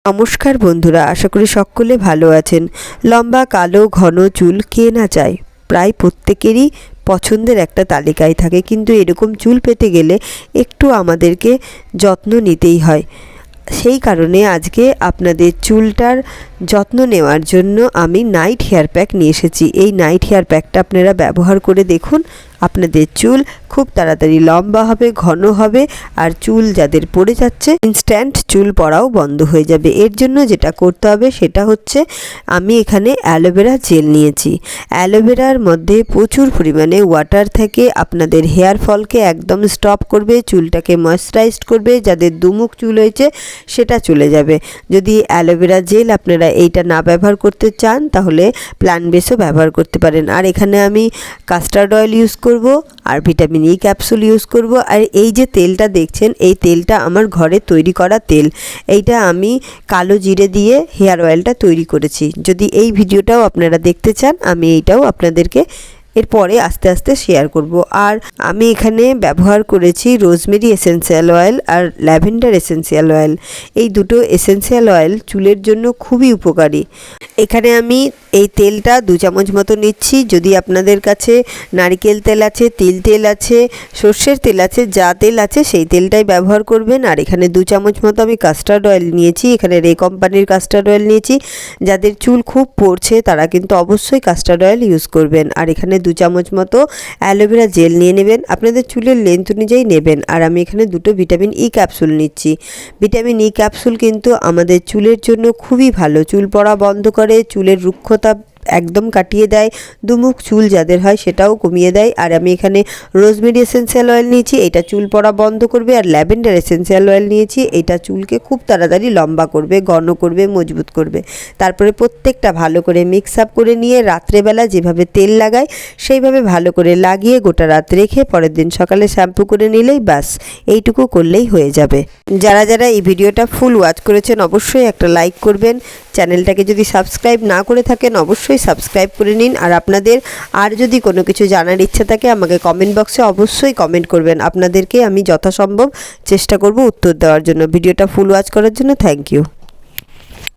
নমস্কার বন্ধুরা, আশা করি সকলে ভালো আছেন। লম্বা কালো ঘন চুল কে না চায়? প্রায় প্রত্যেকেরই পছন্দের একটা তালিকায় থাকে, কিন্তু এরকম চুল পেতে গেলে একটু আমাদেরকে যত্ন নিতেই হয়। সেই কারণে আজকে আপনাদের চুলটার যত্ন নেওয়ার জন্য আমি নাইট হেয়ার প্যাক নিয়ে এসেছি। এই নাইট হেয়ার প্যাকটা আপনারা ব্যবহার করে দেখুন, আপনাদের চুল খুব তাড়াতাড়ি লম্বা হবে, ঘন হবে, আর চুল যাদের পড়ে যাচ্ছে ইনস্ট্যান্ট চুল পড়াও বন্ধ হয়ে যাবে। এর জন্য যেটা করতে হবে সেটা হচ্ছে, আমি এখানে অ্যালোভেরা জেল নিয়েছি। অ্যালোভেরার মধ্যে প্রচুর পরিমাণে ওয়াটার থেকে আপনাদের হেয়ার ফলকে একদম স্টপ করবে, চুলটাকে ময়েশ্চারাইজড করবে। যাদের দুমুখ চুল হয়েছে সেটা চলে যাবে। যদি অ্যালোভেরা জেল আপনারা এইটা না ব্যবহার করতে চান তাহলে প্ল্যান্ট বেসও ব্যবহার করতে পারেন। আর এখানে আমি কাস্টার্ড অয়েল ইউজ করব, আর ভিটামিন ই ক্যাপসুল ইউজ করব। আর এই যে তেলটা দেখছেন, এই তেলটা আমার ঘরে তৈরি করা তেল। এইটা আমি কালো জিরে দিয়ে হেয়ার অয়েলটা তৈরি করেছি। যদি এই ভিডিওটাও আপনারা দেখতে চান, আমি এইটাও আপনাদেরকে এরপরে আস্তে আস্তে শেয়ার করব। আর আমি এখানে ব্যবহার করেছি রোজমেরি এসেন্সিয়াল অয়েল আর ল্যাভেন্ডার এসেন্সিয়াল অয়েল। এই দুটো এসেন্সিয়াল অয়েল চুলের জন্য খুবই উপকারী। এখানে আমি এই তেলটা 2 চামচ মতো নিচ্ছি। যদি আপনাদের কাছে নারকেল তেল আছে, তিল তেল আছে, সর্ষের তেল আছে, যা তেল আছে সেই তেলটাই ব্যবহার করবেন। আর এখানে 2 চামচ মতো আমি কাস্টার্ড অয়েল নিয়েছি। এখানে রে কোম্পানির কাস্টার্ড অয়েল নিয়েছি। যাদের চুল খুব পড়ছে তারা কিন্তু অবশ্যই কাস্টার্ড অয়েল ইউজ করবেন। আর এখানে 2 চামচ মতো অ্যালোভেরা জেল নিয়ে নেবেন, আপনাদের চুলের লেন্থ অনুযায়ী নেবেন। আর আমি এখানে 2টো ভিটামিন ই ক্যাপসুল নিচ্ছি। ভিটামিন ই ক্যাপসুল কিন্তু আমাদের চুলের জন্য খুবই ভালো, চুল পড়া বন্ধ করে, চুলের রুক্ষতা একদম কাটিয়ে দেয়, দুমুখ চুল যাদের হয় সেটাও কমিয়ে দেয়। আর আমি এখানে রোজমেরি এসেন্সিয়াল অয়েল নিয়েছি, এটা চুল পড়া বন্ধ করবে। আর ল্যাভেন্ডার এসেন্সিয়াল অয়েল নিয়েছি, এটা চুলকে খুব তাড়াতাড়ি লম্বা করবে, ঘন করবে, মজবুত করবে। তারপরে প্রত্যেকটা ভালো করে মিক্স আপ করে নিয়ে রাত্রেবেলা যেভাবে তেল লাগাই সেইভাবে ভালো করে লাগিয়ে গোটা রাত রেখে পরের দিন সকালে শ্যাম্পু করে নিলেই বাস, এইটুকু করলেই হয়ে যাবে। যারা যারা এই ভিডিওটা ফুল ওয়াচ করেছেন অবশ্যই একটা লাইক করবেন। চ্যানেলটাকে যদি সাবস্ক্রাইব না করে থাকেন অবশ্যই সাবস্ক্রাইব করে নিন। আর আপনাদের আর যদি কোনো কিছু জানার ইচ্ছা থাকে আমাকে কমেন্ট বক্সে অবশ্যই কমেন্ট করবেন। আপনাদেরকে আমি যথাসম্ভব চেষ্টা করব উত্তর দেওয়ার জন্য। ভিডিওটা ফুল ওয়াচ করার জন্য থ্যাংক ইউ।